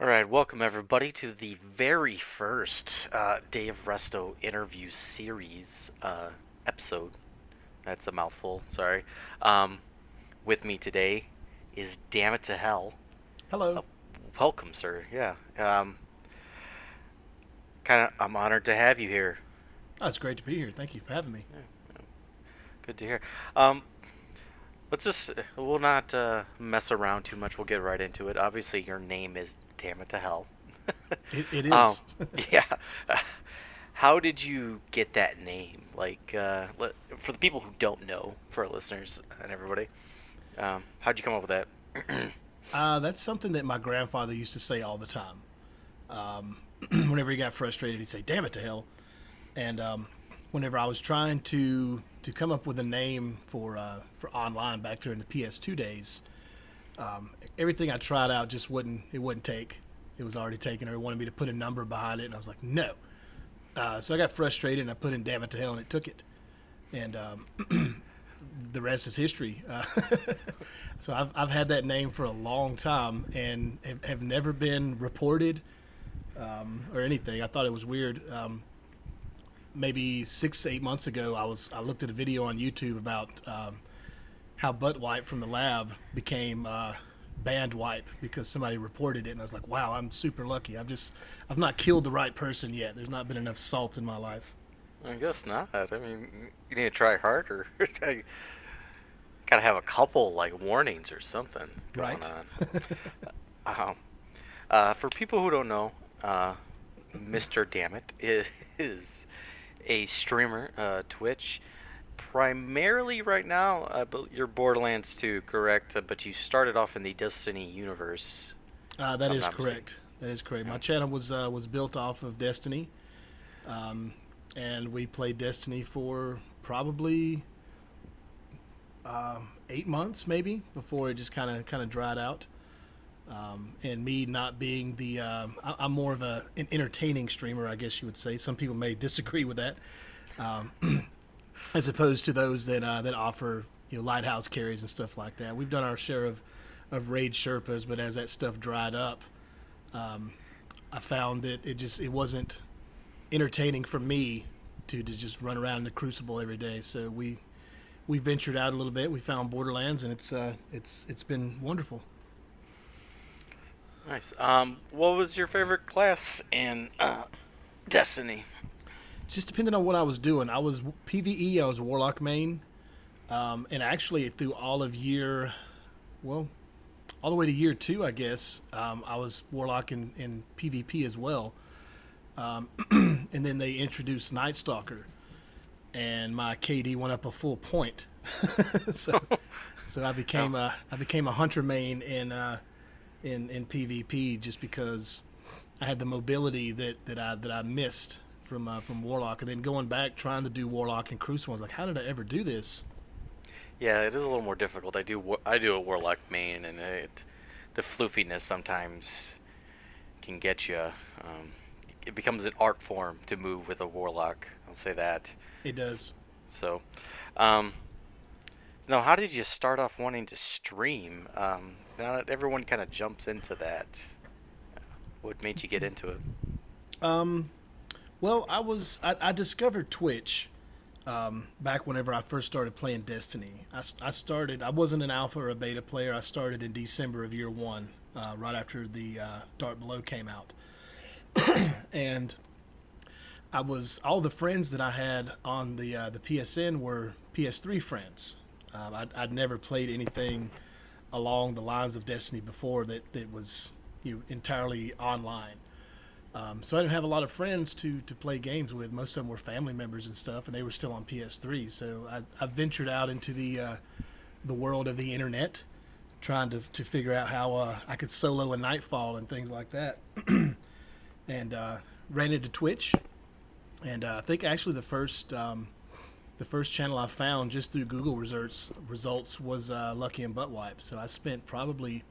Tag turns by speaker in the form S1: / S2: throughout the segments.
S1: All right, welcome everybody to the very first Day of Resto interview series episode. That's a mouthful, sorry. Um, with me today is Dammit2hell.
S2: Hello.
S1: Uh, Welcome, sir. Yeah. I'm honored to have you here.
S2: Oh, it's great to be here. Thank you for having me.
S1: Yeah, good to hear. Um, we'll not mess around too much. We'll get right into it. Obviously, your name is Dammit2hell.
S2: It
S1: um,
S2: is.
S1: yeah. How did you get that name? For the people who don't know, for our listeners and everybody, how'd you come up with that?
S2: That's something that my grandfather used to say all the time. Whenever he got frustrated, he'd say, "Damn it to hell!" And whenever I was trying to come up with a name for online back during the PS2 days, everything I tried out just wouldn't take. It was already taken, or it wanted me to put a number behind it, and I was like, "No." So I got frustrated, and I put in "Damn it to hell," and it took it. And the rest is history. So I've had that name for a long time and have never been reported or anything. I thought it was weird. Maybe 6 8 months ago, I looked at a video on YouTube about how butt wipe from the lab became band wipe because somebody reported it, and I was like, wow, I'm super lucky. I've not killed the right person yet. There's not been enough salt in my life.
S1: I guess not. I mean, you need to try harder. Gotta have a couple like warnings or something going
S2: Right.
S1: on. For people who don't know, Mr. Dammit is a streamer, Twitch. Primarily right now, you're Borderlands 2, correct? But you started off in the Destiny universe, if
S2: That
S1: I'm
S2: is
S1: not mistaken.
S2: correct. That is correct.
S1: Yeah.
S2: My channel was built off of Destiny, and we played Destiny for probably 8 months, maybe, before it just kind of dried out. And me not being I'm more of an entertaining streamer, I guess you would say. Some people may disagree with that, as opposed to those that offer lighthouse carries and stuff like that. We've done our share of raid Sherpas, but as that stuff dried up, I found that it wasn't entertaining for me to just run around in the Crucible every day. So we ventured out a little bit. We found Borderlands, and it's been wonderful.
S1: Nice. What was your favorite class in Destiny?
S2: Just depending on what I was doing. I was PVE. I was a Warlock main, and actually through all of year, well, all the way to year two, I guess, I was Warlock in PvP as well. And then they introduced Night Stalker, and my KD went up a full point. so so
S1: Oh,
S2: I became a hunter main in PvP just because I had the mobility that I missed from Warlock, and then going back trying to do Warlock and Crucible, I was like, how did I ever do this?
S1: yeah, it is a little more difficult. I do a Warlock main, and the floofiness sometimes can get you. It becomes an art form to move with a Warlock. I'll say that.
S2: It
S1: S-
S2: does.
S1: So, um, now, how did you start off wanting to stream? Now that everyone kind of jumps into that, what made you get into it?
S2: Um, well, I discovered Twitch back whenever I first started playing Destiny. I started. I wasn't an alpha or a beta player. I started in December of year one, right after the Dark Below came out, and I was all the friends that I had on the PSN were PS3 friends. I'd never played anything along the lines of Destiny before that was entirely online. So I didn't have a lot of friends to play games with. Most of them were family members and stuff, and they were still on PS3. So I ventured out into the world of the internet, trying to figure out how I could solo a Nightfall and things like that, and ran into Twitch. And I think actually the first channel I found just through Google results was Lucky and Butt Wipe. So I spent probably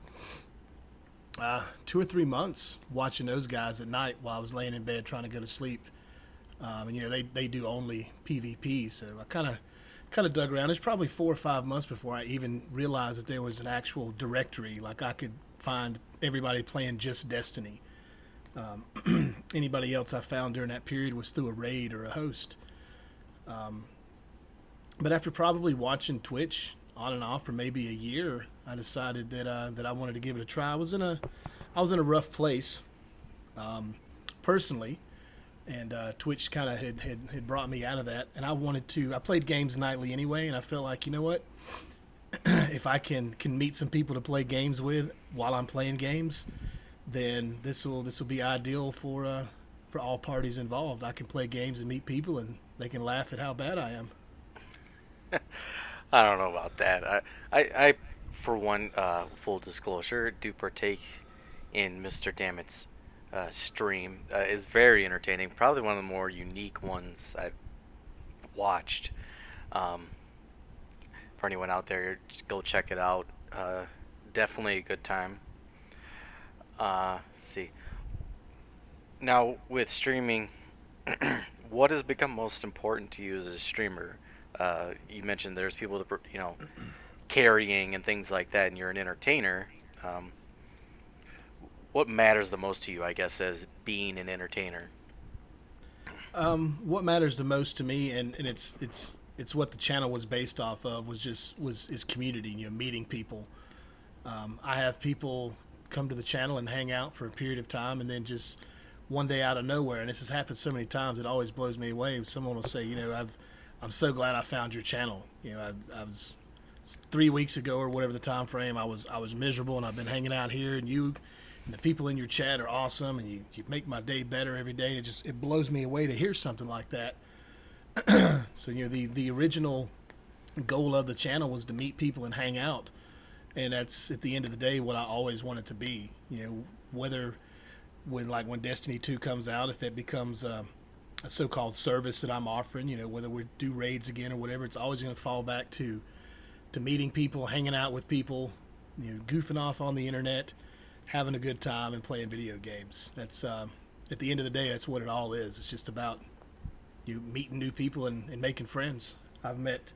S2: 2 or 3 months watching those guys at night while I was laying in bed trying to go to sleep. And they do only PvP, so I kind of dug around. It's probably 4 or 5 months before I even realized that there was an actual directory. Like I could find everybody playing just Destiny, Anybody else I found during that period was through a raid or a host. But after probably watching Twitch on and off for maybe a year, I decided that I wanted to give it a try. I was in a rough place, personally, and Twitch kind of had brought me out of that. And I wanted to. I played games nightly anyway, and I felt like, you know what, if I can meet some people to play games with while I'm playing games, then this will be ideal for all parties involved. I can play games and meet people, and they can laugh at how bad I am.
S1: I don't know about that. I for one, full disclosure, do partake in Mr. Dammit's stream. Is very entertaining. Probably one of the more unique ones I've watched. Um, for anyone out there, just go check it out. Definitely a good time. Let's see. Now, with streaming, what has become most important to you as a streamer? You mentioned there's people that, carrying and things like that, and you're an entertainer. Um, what matters the most to you, I guess, as being an entertainer?
S2: What matters the most to me, and it's what the channel was based off of, was is community. Meeting people. I have people come to the channel and hang out for a period of time, and then just one day out of nowhere, and this has happened so many times, it always blows me away. Someone will say, I'm so glad I found your channel. I was 3 weeks ago or whatever the time frame. I was miserable, and I've been hanging out here, and you and the people in your chat are awesome, and you make my day better every day. It blows me away to hear something like that. So the original goal of the channel was to meet people and hang out, and that's at the end of the day what I always want it to be. Whether when Destiny 2 comes out, if it becomes a so-called service that I'm offering, whether we do raids again or whatever, it's always going to fall back to meeting people, hanging out with people, goofing off on the internet, having a good time, and playing video games. That's at the end of the day, that's what it all is. It's just about you meeting new people and making friends. I've met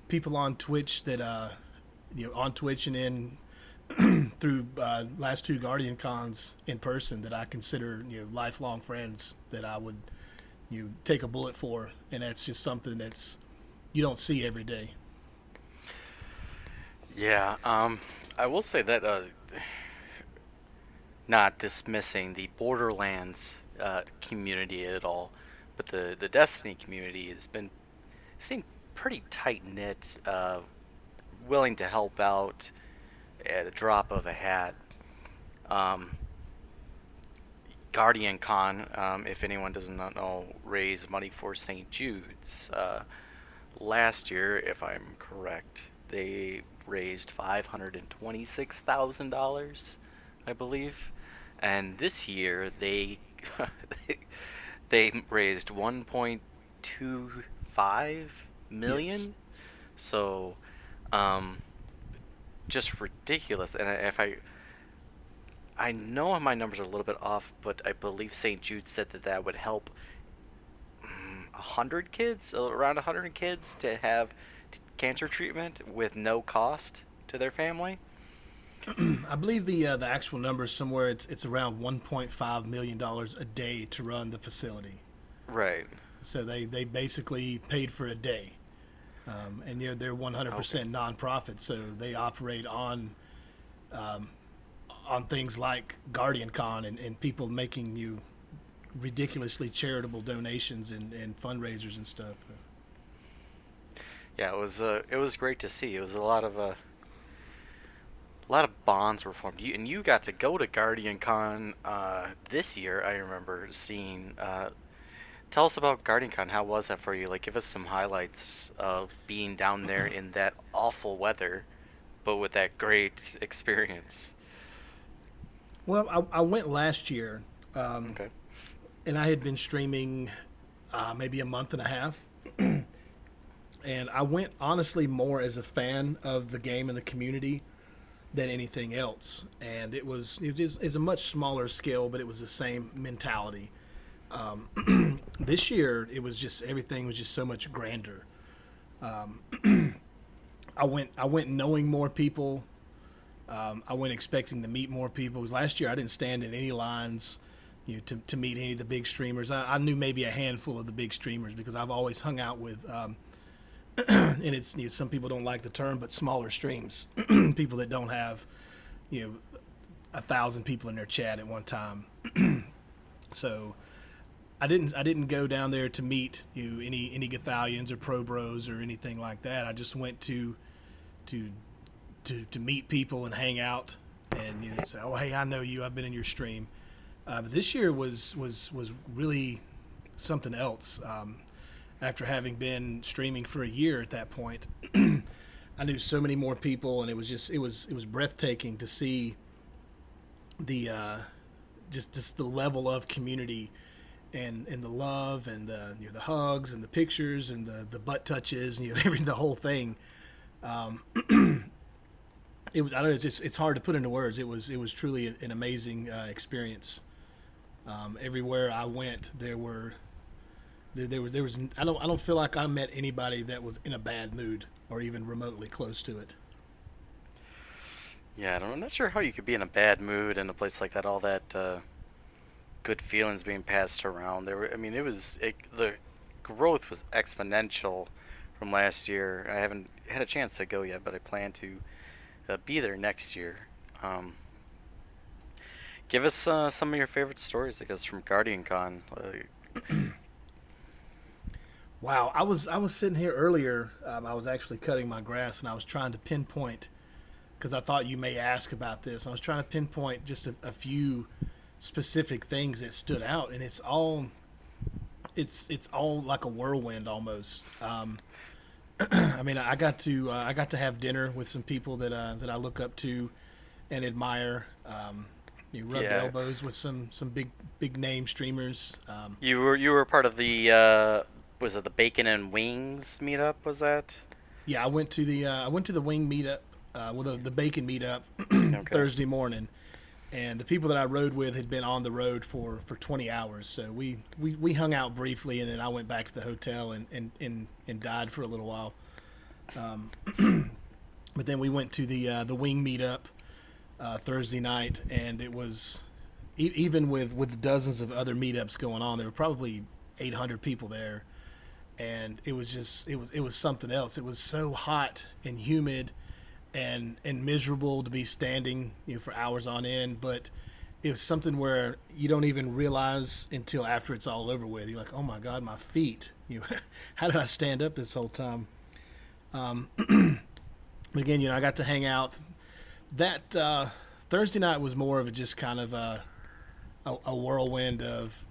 S2: people on Twitch that on Twitch and then through last two Guardian cons in person that I consider lifelong friends that I would take a bullet for, and that's just something that's you don't see every day.
S1: Yeah, I will say that, not dismissing the Borderlands community at all, but the Destiny community has been seemed pretty tight knit, willing to help out at a drop of a hat. Um, Guardian Con, if anyone does not know, raised money for St. Jude's. Last year, if I'm correct, they raised $526,000, I believe, and this year they raised 1.25
S2: Yes.
S1: million. So, um, just ridiculous. And I know my numbers are a little bit off, but I believe St. Jude said that would help 100 kids, around 100 kids, to have cancer treatment with no cost to their family.
S2: I believe the actual number is somewhere. It's around $1.5 million a day to run the facility.
S1: Right.
S2: So they basically paid for a day, and they're
S1: Okay.
S2: 100% nonprofit. So they operate on things like Guardian Con and people making you ridiculously charitable donations and fundraisers and stuff.
S1: Yeah, it was great to see. It was a lot of bonds were formed. And you got to go to Guardian Con this year. I remember seeing. Tell us about Guardian Con. How was that for you? Like, give us some highlights of being down there in that awful weather, but with that great experience.
S2: Well, I went last year,
S1: Okay.
S2: and I had been streaming maybe a month and a half, and I went honestly more as a fan of the game and the community than anything else. And it's a much smaller scale, but it was the same mentality. This year, it was just everything was just so much grander. I went knowing more people. I went expecting to meet more people. Because last year I didn't stand in any lines. to meet any of the big streamers. I knew maybe a handful of the big streamers because I've always hung out with, and it's some people don't like the term, but smaller streams, people that don't have you know 1,000 people in their chat at one time. So I didn't go down there to meet any Gothalions or Pro Bros or anything like that. I just went to to meet people and hang out and say, oh hey, I know you. I've been in your stream. But this year was really something else. After having been streaming for a year at that point, I knew so many more people, and it was breathtaking to see the just the level of community and the love and the hugs and the pictures and the butt touches and everything, the whole thing. It was, I don't know, it's hard to put into words. It was truly an amazing experience. Everywhere I went, there was I don't feel like I met anybody that was in a bad mood or even remotely close to it.
S1: Yeah, I'm not sure how you could be in a bad mood in a place like that. All that good feelings being passed around. The growth was exponential from last year. I haven't had a chance to go yet, but I plan to be there next year. Um, Give us some of your favorite stories, I guess, from Guardian Con.
S2: Wow, I was sitting here earlier. I was actually cutting my grass and I was trying to pinpoint because I thought you may ask about this. I was trying to pinpoint just a few specific things that stood out, and it's all like a whirlwind almost. I mean, I got to have dinner with some people that I look up to and admire. You rubbed
S1: Yeah,
S2: elbows with some big name streamers.
S1: you were part of the was it the Bacon and Wings meetup? Was that
S2: Yeah, I went to the wing meetup, well the bacon meetup
S1: okay?
S2: Thursday morning, and the people that I rode with had been on the road for 20 hours. So we hung out briefly, and then I went back to the hotel and died for a little while. But then we went to the wing meetup Thursday night, and it was even with dozens of other meetups going on, there were probably 800 people there, and it was something else. It was so hot and humid and miserable to be standing for hours on end, but it was something where you don't even realize until after it's all over with. You're like, oh my god, my feet! How did I stand up this whole time? But again, I got to hang out. That Thursday night was more of a just kind of a whirlwind of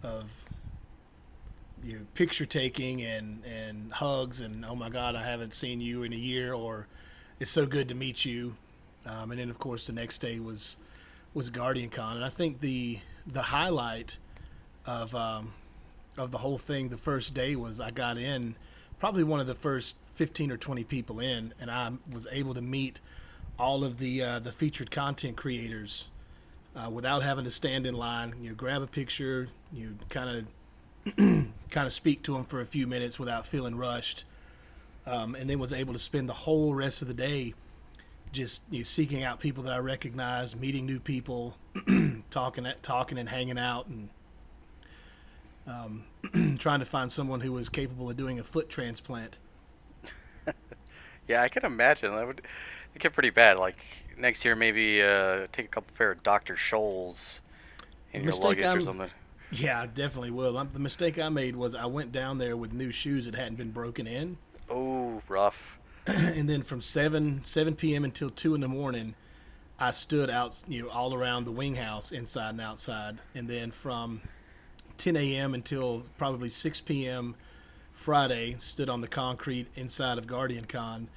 S2: picture taking and hugs and oh my god, I haven't seen you in a year, or it's so good to meet you. And then of course the next day was Guardian Con, and I think the highlight of the whole thing the first day was I got in probably one of the first 15 or 20 people in, and I was able to meet all of the featured content creators without having to stand in line. Grab a picture, kind of speak to them for a few minutes without feeling rushed, and then was able to spend the whole rest of the day just seeking out people that I recognized, meeting new people, talking and hanging out, and trying to find someone who was capable of doing a foot transplant.
S1: Yeah, I can imagine that would get pretty bad. Like next year, maybe take a couple pair of Dr. Scholl's
S2: The
S1: in your
S2: mistake
S1: luggage or
S2: I'm
S1: something.
S2: Yeah, I definitely will. The mistake I made was I went down there with new shoes that hadn't been broken in,
S1: Oh, rough.
S2: and then from seven p.m. until 2 in the morning, I stood out, all around the wing house, inside and outside, and then from 10 a.m. until probably 6 p.m. Friday, stood on the concrete inside of Guardian Con,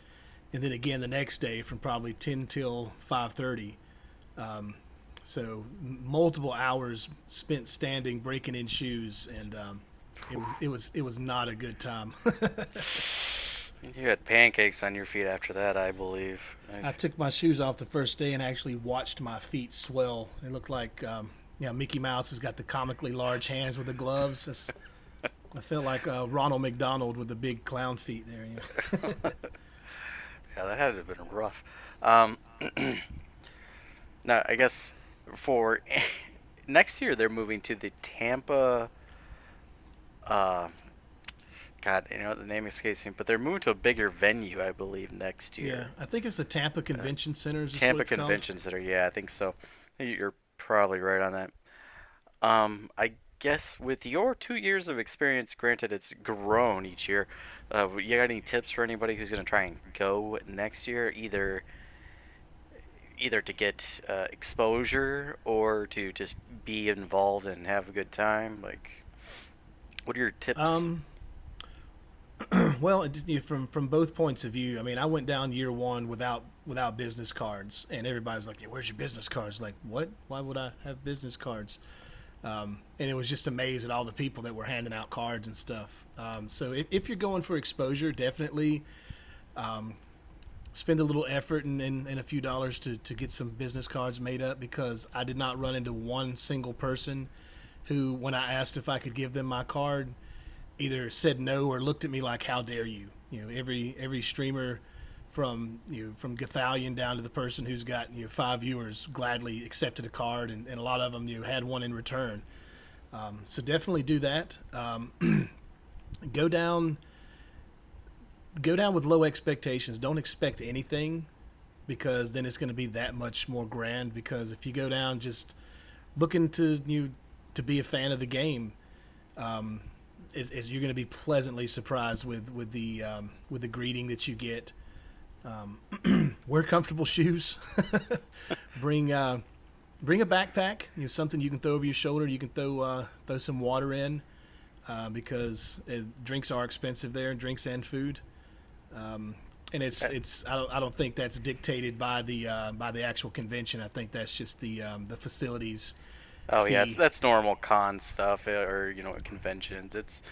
S2: and then again the next day from probably 10 till 5:30. So multiple hours spent standing, breaking in shoes, and it was not a good time.
S1: You had pancakes on your feet after that, I believe.
S2: I took my shoes off the first day and actually watched my feet swell. It looked like Mickey Mouse has got the comically large hands with the gloves. I felt like Ronald McDonald with the big clown feet there.
S1: Yeah, that had to have been rough. Um, Now, I guess for next year they're moving to the Tampa. Uh, God, the name escapes me, but they're moving to a bigger venue, I believe, next
S2: Yeah,
S1: year.
S2: I think it's the Tampa
S1: Uh,
S2: Convention Centers is what
S1: Tampa
S2: it's called.
S1: Convention Center. Yeah, I think so. You're probably right on that. I guess with your 2 years of experience, granted it's grown each year, you got any tips for anybody who's gonna try and go next year, either to get exposure or to just be involved and have a good time? Like, what are your tips?
S2: Um, well, from both points of view. I mean, I went down year one without business cards, and everybody was like, "Yeah, where's your business cards?" Like, what? Why would I have business cards? And it was just amazed at all the people that were handing out cards and stuff. So if you're going for exposure, definitely spend a little effort and a few dollars to get some business cards made up, because I did not run into one single person who, when I asked if I could give them my card, either said no or looked at me like, "How dare you?" Every streamer from Gothalion down to the person who's got 5 viewers gladly accepted a card, and a lot of them had one in return. So definitely do that. Go down go down with low expectations. Don't expect anything, because then it's going to be that much more grand. Because if you go down just looking to be a fan of the game, you're going to be pleasantly surprised with the greeting that you get. Wear comfortable shoes. bring bring a backpack. Something you can throw over your shoulder. You can throw some water in, because drinks are expensive there, drinks and food. And
S1: Uh,
S2: it's I don't think that's dictated by the actual convention. I think that's just the facilities
S1: Oh yeah,
S2: fee.
S1: that's normal con stuff, or at conventions. It's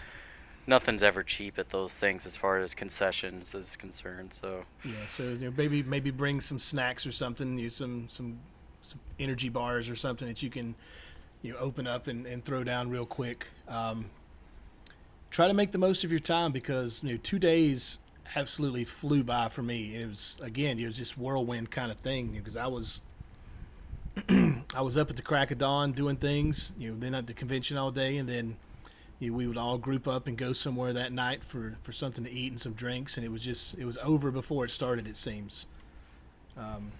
S1: nothing's ever cheap at those things as far as concessions is concerned. So
S2: Yeah, so maybe bring some snacks or something. Some energy bars or something that you can open up and throw down real quick. Try to make the most of your time, because 2 days absolutely flew by for me. It was, again, it was just whirlwind kind of thing, because I was up at the crack of dawn doing things. Then at the convention all day, and then we would all group up and go somewhere that night for something to eat and some drinks, and it was over before it started. It seems. Um,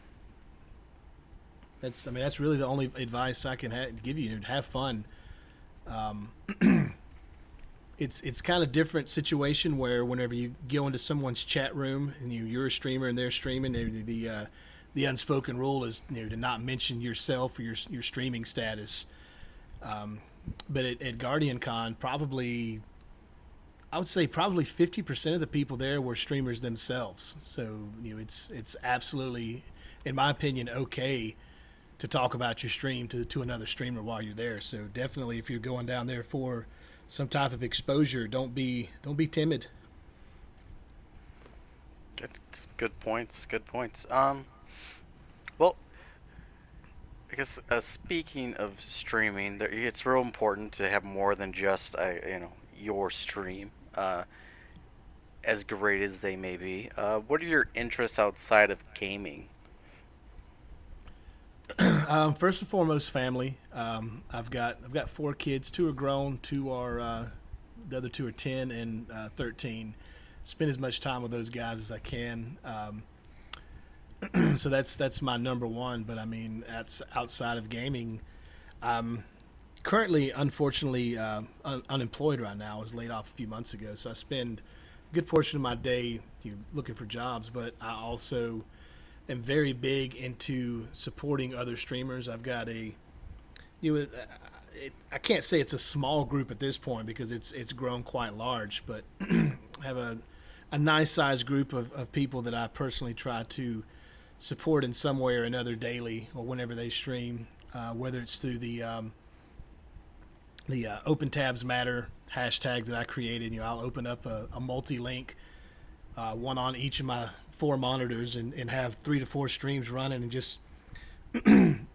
S2: that's really the only advice I can give you. Have fun. Um, it's kind of different situation where whenever you go into someone's chat room and you're a streamer and they're streaming, the unspoken rule is to not mention yourself or your streaming status. Um, but at Guardian Con, probably I would say probably 50% of the people there were streamers themselves. So it's absolutely, in my opinion, okay to talk about your stream to another streamer while you're there. So definitely, if you're going down there for some type of exposure, don't be timid.
S1: good points. Good points. Well, I guess speaking of streaming, it's real important to have more than just your stream. As great as they may be, what are your interests outside of gaming?
S2: First and foremost, family. I've got 4 kids. 2 are grown. The other 2 are 10 and 13. Spend as much time with those guys as I can. So that's my number one. But I mean, outside of gaming, I'm currently, unfortunately, unemployed right now. I was laid off a few months ago, so I spend a good portion of my day looking for jobs. But I also am very big into supporting other streamers. I've got I can't say it's a small group at this point, because it's grown quite large, but I have a nice sized group of people that I personally try to support in some way or another daily or whenever they stream, whether it's through the Open Tabs Matter hashtag that I created. I'll open up a multi link, one on each of my 4 monitors, and have 3 to 4 streams running, and just in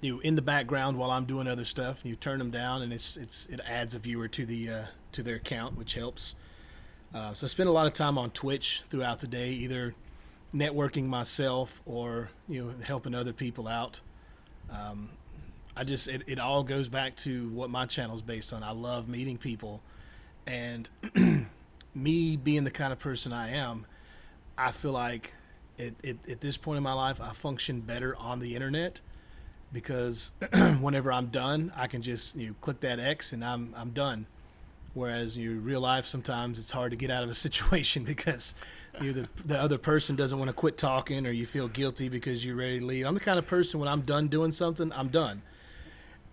S2: the background while I'm doing other stuff. You turn them down, and it adds a viewer to their account, which helps. So I spend a lot of time on Twitch throughout the day, either networking myself or helping other people out. it all goes back to what my channel's based on. I love meeting people, and me being the kind of person I am, I feel like at this point in my life, I function better on the internet because whenever I'm done, I can just click that X and I'm done. Whereas real life, sometimes it's hard to get out of a situation because the other person doesn't want to quit talking, or you feel guilty because you're ready to leave. I'm the kind of person when I'm done doing something, I'm done.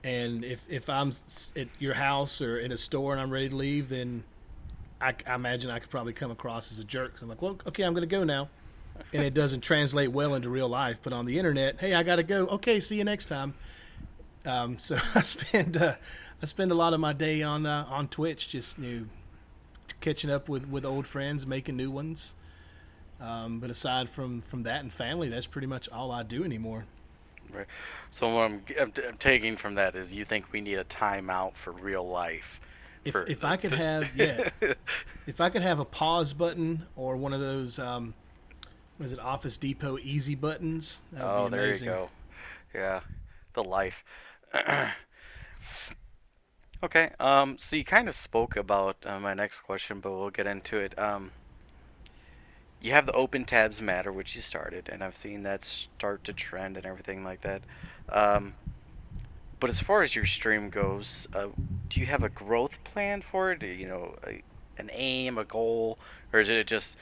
S2: And if I'm at your house or in a store and I'm ready to leave, then I imagine I could probably come across as a jerk. 'Cause I'm like, well, okay, I'm going to go now, and it doesn't translate well into real life. But on the internet, hey, I got to go. Okay, see you next time. So I spend a lot of my day on Twitch, just catching up with old friends, making new ones. But aside from that and family, that's pretty much all I do anymore.
S1: Right. So what I'm taking from that is you think we need a timeout for real life.
S2: If I could have if I could have a pause button or one of those what is it, Office Depot easy buttons, that would
S1: Oh,
S2: be
S1: there you
S2: amazing.
S1: go. Yeah, the life. Okay. So you kind of spoke about my next question, but we'll get into it. You have the open tabs matter, which you started, and I've seen that start to trend and everything like that. Um, but as far as your stream goes, do you have a growth plan for it? An aim, a goal, or is it just,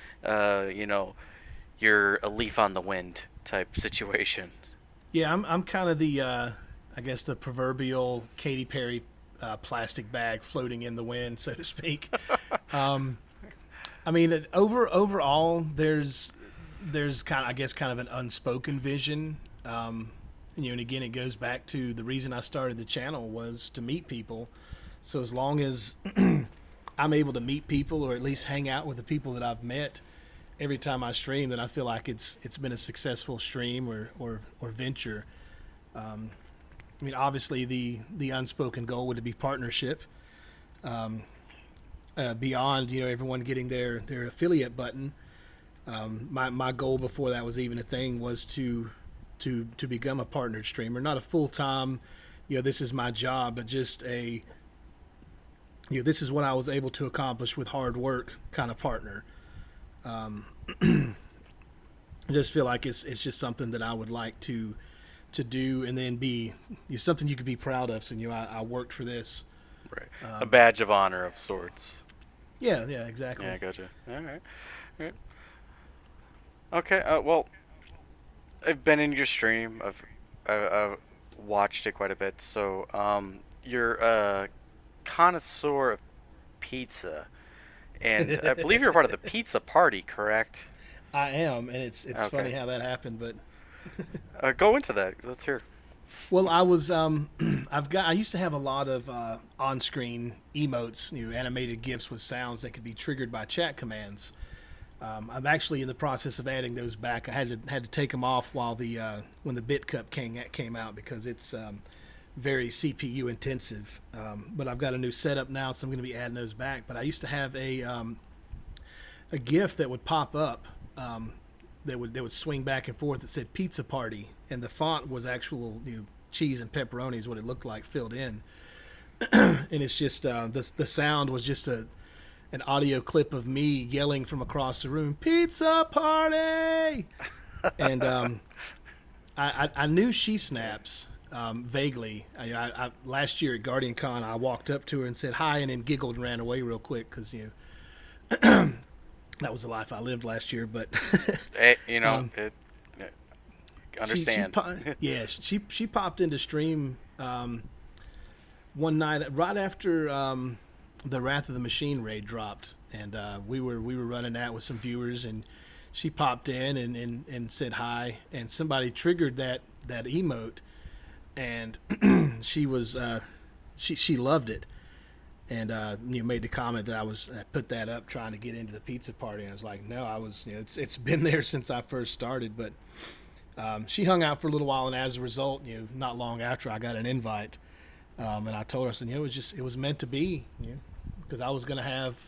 S1: you're a leaf on the wind type situation?
S2: Yeah, I'm kind of the I guess the proverbial Katy Perry plastic bag floating in the wind, so to speak. Um, I mean, overall, there's kind of, I guess, kind of an unspoken vision. And again, it goes back to the reason I started the channel was to meet people. So as long as I'm able to meet people or at least hang out with the people that I've met every time I stream, then I feel like it's been a successful stream or venture. I mean, obviously the unspoken goal would be partnership. Beyond everyone getting their affiliate button. My goal before that was even a thing was to become a partnered streamer, not a full time. This is my job, but just this is what I was able to accomplish with hard work kind of partner. I just feel like it's just something that I would like to do, and then be something you could be proud of. So I worked for this.
S1: Right. A badge of honor of sorts.
S2: Yeah,
S1: Yeah, I
S2: exactly.
S1: gotcha. All right. All right. Okay. Well, I've been in your stream. I've watched it quite a bit. So, you're a connoisseur of pizza, and I believe you're part of the pizza party, correct?
S2: I am, and it's funny
S1: Okay.
S2: how that happened, but
S1: Go into that. Let's hear.
S2: well, I was I used to have a lot of on-screen emotes, animated gifs with sounds that could be triggered by chat commands. I'm actually in the process of adding those back. I had to take them off while the when the Bit Cup came out because it's very CPU intensive. But I've got a new setup now, so I'm going to be adding those back. But I used to have a GIF that would pop up that would swing back and forth that said "Pizza Party," and the font was actual cheese and pepperoni is what it looked like filled in, and it's just the sound was just an audio clip of me yelling from across the room, "Pizza Party!" And I knew She Snaps vaguely. Last year at Guardian Con, I walked up to her and said hi, and then giggled and ran away real quick because that was the life I lived last year. But
S1: Hey,
S2: um,
S1: it.
S2: she
S1: Understand.
S2: yeah, she popped into stream one night right after the Wrath of the Machine raid dropped, and we were running that with some viewers, and she popped in and said hi, and somebody triggered that emote, and she was she loved it, and made the comment that I put that up trying to get into the pizza party, and I was like, no, I was it's been there since I first started, but she hung out for a little while, and as a result, not long after I got an invite, and I told her, I said, it was meant to be, because I was going to have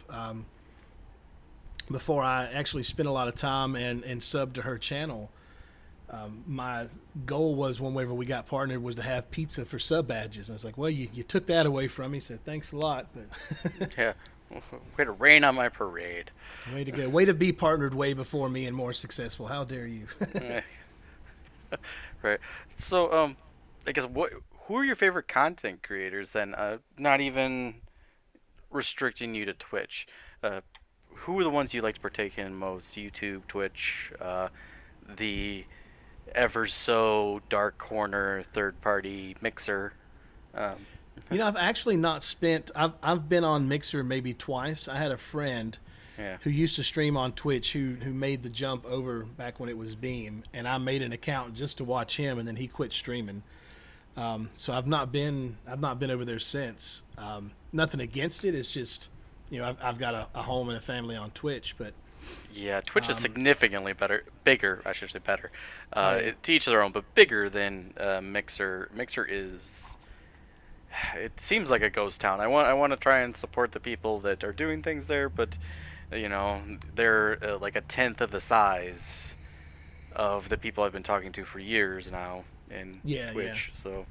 S2: before I actually spent a lot of time and subbed to her channel. My goal was whenever we got partnered was to have pizza for sub badges. And I was like, well, you took that away from me, so thanks a lot. But
S1: Yeah. Way to rain on my parade.
S2: way to go. Way to be partnered way before me and more successful. How dare you?
S1: Right. So, I guess who are your favorite content creators then? Not even restricting you to Twitch. Uh, who are the ones you like to partake in most? YouTube, Twitch, the ever so dark corner third party mixer. Um,
S2: I've actually not spent. I've been on Mixer maybe twice. I had a friend
S1: yeah.
S2: who used to stream on Twitch who made the jump over back when it was Beam, and I made an account just to watch him, and then he quit streaming. So I've not been over there since. Nothing against it. It's just I've got a home and a family on Twitch, but
S1: Yeah, Twitch is significantly bigger. I should say better.
S2: oh yeah,
S1: To each their own, but bigger than Mixer. Mixer is. It seems like a ghost town. I want to try and support the people that are doing things there, but they're like a tenth of the size of the people I've been talking to for years now in
S2: yeah, yeah.
S1: Twitch. So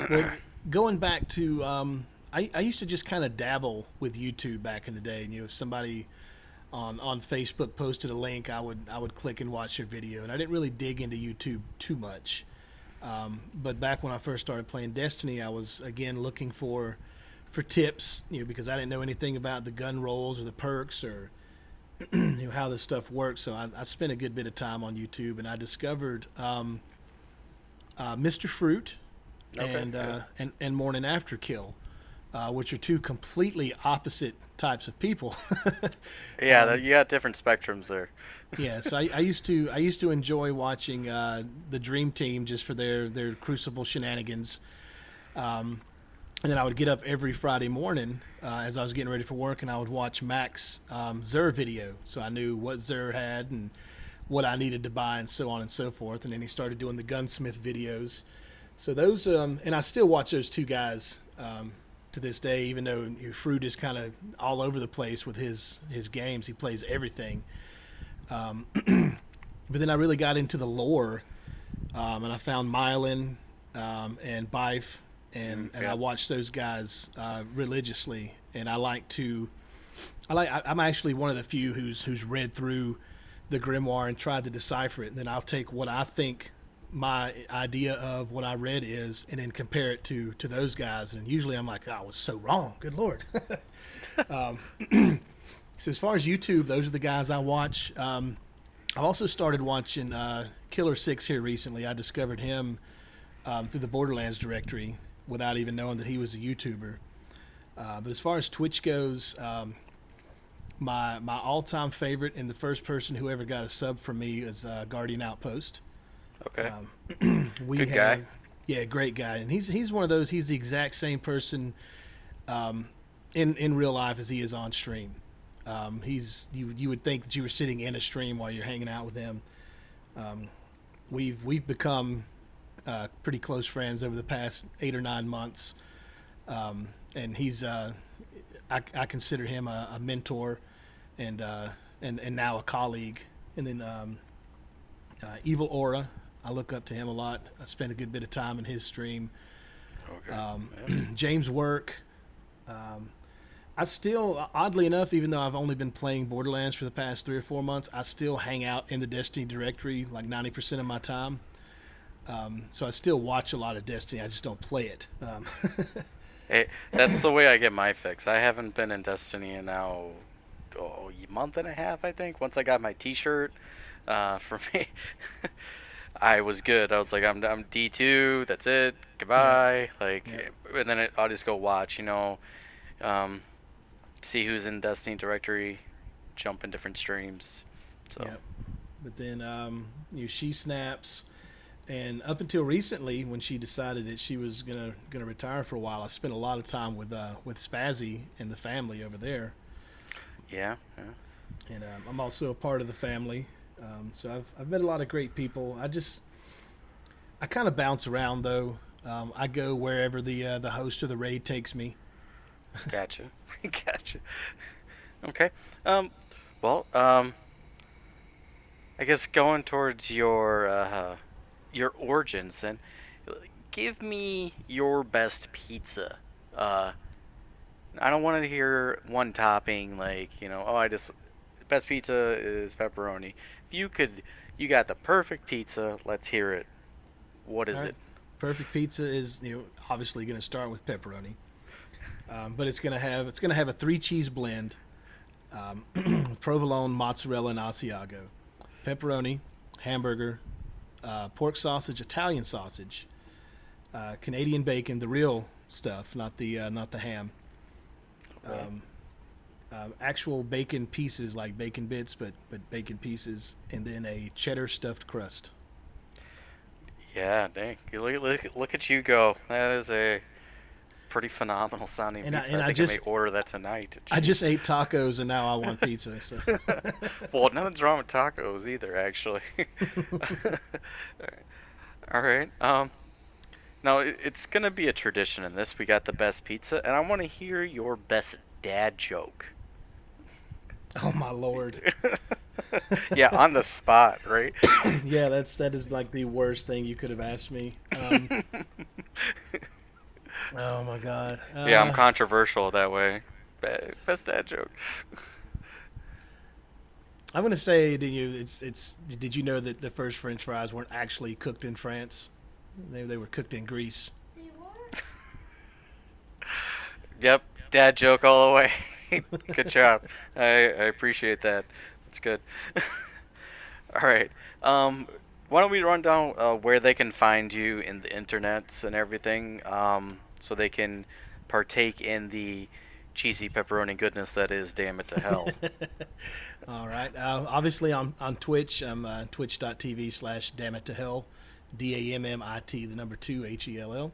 S2: Well, going back to I used to just kind of dabble with YouTube back in the day. And, if somebody on Facebook posted a link, I would click and watch their video, and I didn't really dig into YouTube too much. But back when I first started playing Destiny, I was again looking for tips, because I didn't know anything about the gun rolls or the perks or how this stuff works. So I spent a good bit of time on YouTube, and I discovered Mr. Fruit
S1: okay,
S2: and
S1: yeah,
S2: and Morning After Kill, which are two completely opposite types of people.
S1: yeah. You got different spectrums there.
S2: Yeah, so I used to enjoy watching the Dream Team just for their Crucible shenanigans, and then I would get up every Friday morning as I was getting ready for work, and I would watch Mac's Xur video, so I knew what Xur had and what I needed to buy, and so on and so forth. And then he started doing the gunsmith videos. So those, and I still watch those two guys to this day, even though Fruit is kind of all over the place with his games. He plays everything. But then I really got into the lore, and I found Myelin and Bife, and I
S1: Yeah.
S2: watched those guys religiously. And I'm actually one of the few who's read through the grimoire and tried to decipher it. And then I'll take what I think my idea of what I read is, and then compare it to those guys. And usually I'm like, oh, I was so wrong. Good lord. So as far as YouTube, those are the guys I watch. I've also started watching Killer Six here recently. I discovered him through the Borderlands directory without even knowing that he was a YouTuber. But as far as Twitch goes, my all time favorite and the first person who ever got a sub from me is Guardian Outpost.
S1: Okay.
S2: We
S1: Good guy.
S2: have, yeah, great guy, and he's one of those. He's the exact same person in real life as he is on stream. He's you would think that you were sitting in a stream while you're hanging out with him. We've become pretty close friends over the past 8 or 9 months, and he's I consider him a mentor and now a colleague. And then Evil Aura, I look up to him a lot. I spend a good bit of time in his stream.
S1: Okay. Yeah.
S2: James Work. I still, oddly enough, even though I've only been playing Borderlands for the past 3 or 4 months, I still hang out in the Destiny directory like 90% of my time. So I still watch a lot of Destiny. I just don't play it.
S1: Hey, that's the way I get my fix. I haven't been in Destiny in now a month and a half, I think. Once I got my T-shirt, for me, I was good. I was like, I'm D2. That's it.
S2: Yeah,
S1: Goodbye.
S2: yeah,
S1: Like, and then I'll just go watch. Um, see who's in Destiny directory, jump in different streams. So
S2: yeah. But then she snaps, and up until recently, when she decided that she was gonna retire for a while, I spent a lot of time with Spazzy and the family over there.
S1: yeah, yeah.
S2: And I'm also a part of the family. So I've met a lot of great people. I kind of bounce around though. I go wherever the host or the raid takes me.
S1: Gotcha, gotcha. Okay. Well, I guess going towards your origins, then give me your best pizza. Uh, I don't want to hear one topping like oh I just best pizza is pepperoni. If you got the perfect pizza. Let's hear it. What
S2: All
S1: is
S2: right.
S1: it?
S2: Perfect pizza is obviously going to start with pepperoni, but it's gonna have a three cheese blend: provolone, mozzarella, and Asiago, pepperoni, hamburger, pork sausage, Italian sausage, Canadian bacon, the real stuff, not the ham.
S1: Okay.
S2: Actual bacon pieces, like bacon bits, but bacon pieces, and then a cheddar stuffed crust.
S1: Yeah, dang. Look at you go. That is a pretty phenomenal sounding
S2: And I
S1: pizza.
S2: and
S1: I
S2: I
S1: think I may
S2: just
S1: order that tonight.
S2: I just
S1: Jeez.
S2: ate tacos and now I want pizza. So
S1: Well, nothing's wrong with tacos either, actually. All right. Now it's gonna be a tradition in this. We got the best pizza, and I want to hear your best dad joke.
S2: oh my lord.
S1: Yeah, on the spot, right?
S2: Yeah, that is like the worst thing you could have asked me. Oh my god.
S1: Yeah, I'm controversial that way. Best dad joke.
S2: I'm gonna say to you, it's. Did you know that the first French fries weren't actually cooked in France? They were cooked in Greece.
S1: Yep, dad joke all the way. Good job. I appreciate that. That's good. All right. Um, why don't we run down where they can find you in the internets and everything, so they can partake in the cheesy pepperoni goodness that is Damn It to Hell.
S2: All right. Obviously, on Twitch. I'm twitch.tv/ Dammit2hell, Dammit the number two HELL.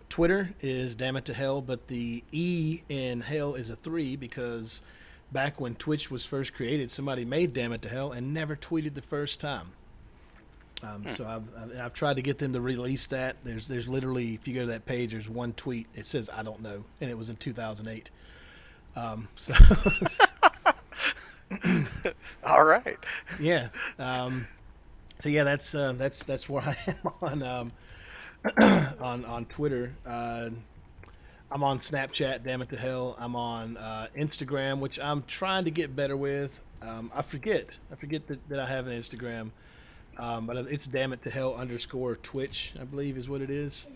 S2: Twitter is Dammit2hell, but the E in hell is a three because back when Twitch was first created, somebody made Dammit2hell and never tweeted the first time.
S1: Hmm.
S2: So I've tried to get them to release that. There's literally, if you go to that page, there's one tweet. It says I don't know, and it was in 2008. So
S1: All right.
S2: yeah. So yeah, that's where I am on Twitter. I'm on Snapchat, damn it to hell. I'm on Instagram, which I'm trying to get better with. I forget that I have an Instagram, but it's damn it to hell underscore Twitch, I believe is what it is.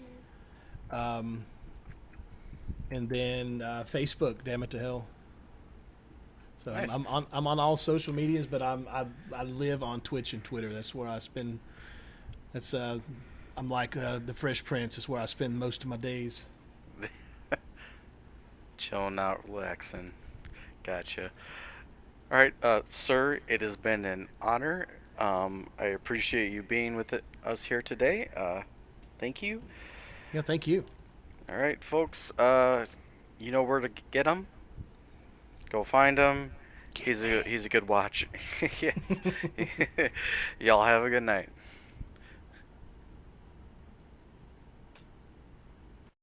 S2: And then Facebook, damn it to hell. So I'm,
S1: Nice.
S2: I'm on I'm on all social medias, but I live on Twitch and Twitter. That's where I spend. That's I'm like the Fresh Prince. Is where I spend most of my days.
S1: Chilling out, relaxing. Gotcha. All right, sir. It has been an honor. I appreciate you being with us here today. Thank you.
S2: Yeah, thank you.
S1: All right, folks. You know where to get him. Go find him.
S2: Get
S1: He's a
S2: me.
S1: good watch. Yes. Y'all have a good night.